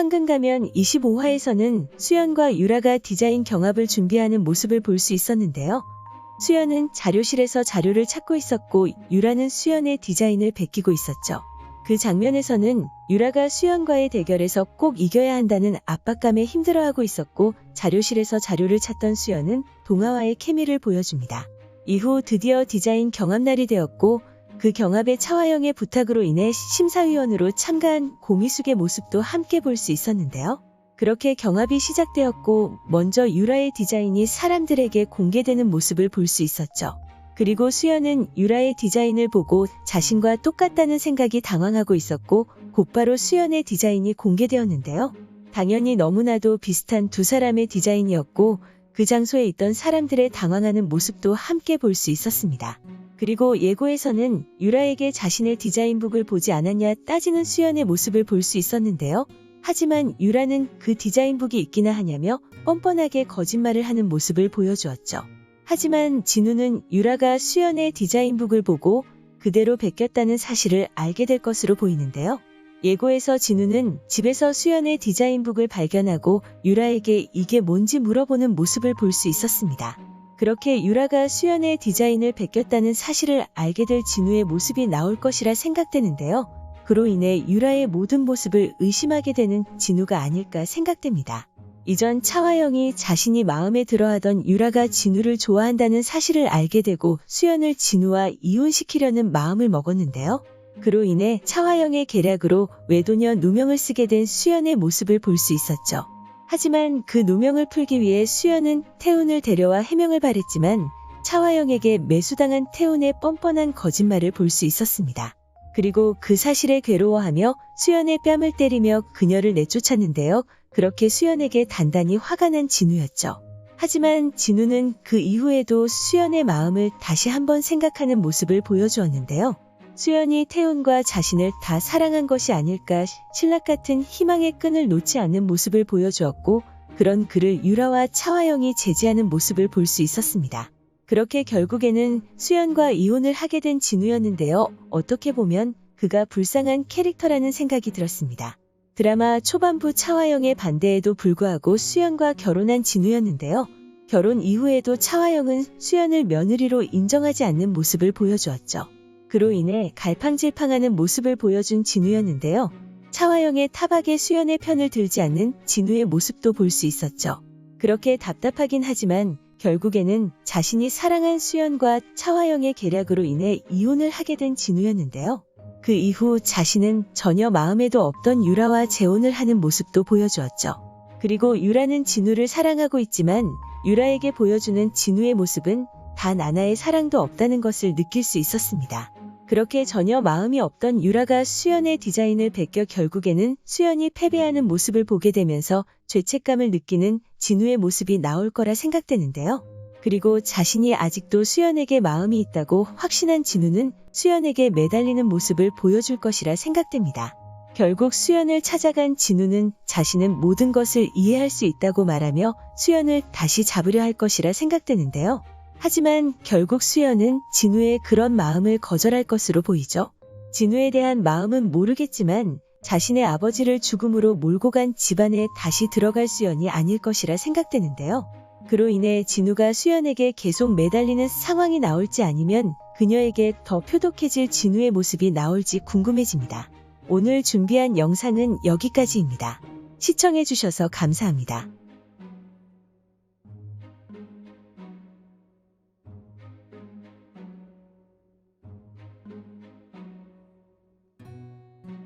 황금가면 25화에서는 수연과 유라가 디자인 경합을 준비하는 모습을 볼 수 있었는데요. 수연은 자료실에서 자료를 찾고 있었고 유라는 수연의 디자인을 베끼고 있었죠. 그 장면에서는 유라가 수연과의 대결에서 꼭 이겨야 한다는 압박감에 힘들어하고 있었고 자료실에서 자료를 찾던 수연은 동아와의 케미를 보여줍니다. 이후 드디어 디자인 경합날이 되었고 그 경합에 차화영의 부탁으로 인해 심사위원으로 참가한 고미숙의 모습도 함께 볼 수 있었는데요. 그렇게 경합이 시작되었고 먼저 유라의 디자인이 사람들에게 공개되는 모습을 볼 수 있었죠. 그리고 수연은 유라의 디자인을 보고 자신과 똑같다는 생각이 당황하고 있었고 곧바로 수연의 디자인이 공개되었는데요. 당연히 너무나도 비슷한 두 사람의 디자인이었고 그 장소에 있던 사람들의 당황하는 모습도 함께 볼 수 있었습니다. 그리고 예고에서는 유라에게 자신의 디자인북을 보지 않았냐 따지는 수연의 모습을 볼 수 있었는데요. 하지만 유라는 그 디자인북이 있기나 하냐며 뻔뻔하게 거짓말을 하는 모습을 보여주었죠. 하지만 진우는 유라가 수연의 디자인북을 보고 그대로 베꼈다는 사실을 알게 될 것으로 보이는데요. 예고에서 진우는 집에서 수연의 디자인북을 발견하고 유라에게 이게 뭔지 물어보는 모습을 볼 수 있었습니다. 그렇게 유라가 수연의 디자인을 베꼈다는 사실을 알게 될 진우의 모습이 나올 것이라 생각되는데요. 그로 인해 유라의 모든 모습을 의심하게 되는 진우가 아닐까 생각됩니다. 이전 차화영이 자신이 마음에 들어하던 유라가 진우를 좋아한다는 사실을 알게 되고 수연을 진우와 이혼시키려는 마음을 먹었는데요. 그로 인해 차화영의 계략으로 외도녀 누명을 쓰게 된 수연의 모습을 볼 수 있었죠. 하지만 그 누명을 풀기 위해 수연은 태훈을 데려와 해명을 바랬지만 차화영에게 매수당한 태훈의 뻔뻔한 거짓말을 볼 수 있었습니다. 그리고 그 사실에 괴로워하며 수연의 뺨을 때리며 그녀를 내쫓았는데요. 그렇게 수연에게 단단히 화가 난 진우였죠. 하지만 진우는 그 이후에도 수연의 마음을 다시 한번 생각하는 모습을 보여주었는데요. 수연이 태훈과 자신을 다 사랑한 것이 아닐까 신락 같은 희망의 끈을 놓지 않는 모습을 보여주었고 그런 그를 유라와 차화영이 제지하는 모습을 볼 수 있었습니다. 그렇게 결국에는 수연과 이혼을 하게 된 진우였는데요. 어떻게 보면 그가 불쌍한 캐릭터라는 생각이 들었습니다. 드라마 초반부 차화영의 반대에도 불구하고 수연과 결혼한 진우였는데요. 결혼 이후에도 차화영은 수연을 며느리로 인정하지 않는 모습을 보여주었죠. 그로 인해 갈팡질팡하는 모습을 보여준 진우였는데요. 차화영의 타박에 수연의 편을 들지 않는 진우의 모습도 볼 수 있었죠. 그렇게 답답하긴 하지만 결국에는 자신이 사랑한 수연과 차화영의 계략으로 인해 이혼을 하게 된 진우였는데요. 그 이후 자신은 전혀 마음에도 없던 유라와 재혼을 하는 모습도 보여주었죠. 그리고 유라는 진우를 사랑하고 있지만 유라에게 보여주는 진우의 모습은 단 하나의 사랑도 없다는 것을 느낄 수 있었습니다. 그렇게 전혀 마음이 없던 유라가 수연의 디자인을 베껴 결국에는 수연이 패배하는 모습을 보게 되면서 죄책감을 느끼는 진우의 모습이 나올 거라 생각되는데요. 그리고 자신이 아직도 수연에게 마음이 있다고 확신한 진우는 수연에게 매달리는 모습을 보여줄 것이라 생각됩니다. 결국 수연을 찾아간 진우는 자신은 모든 것을 이해할 수 있다고 말하며 수연을 다시 잡으려 할 것이라 생각되는데요. 하지만 결국 수연은 진우의 그런 마음을 거절할 것으로 보이죠. 진우에 대한 마음은 모르겠지만 자신의 아버지를 죽음으로 몰고 간 집안에 다시 들어갈 수연이 아닐 것이라 생각되는데요. 그로 인해 진우가 수연에게 계속 매달리는 상황이 나올지 아니면 그녀에게 더 표독해질 진우의 모습이 나올지 궁금해집니다. 오늘 준비한 영상은 여기까지입니다. 시청해주셔서 감사합니다.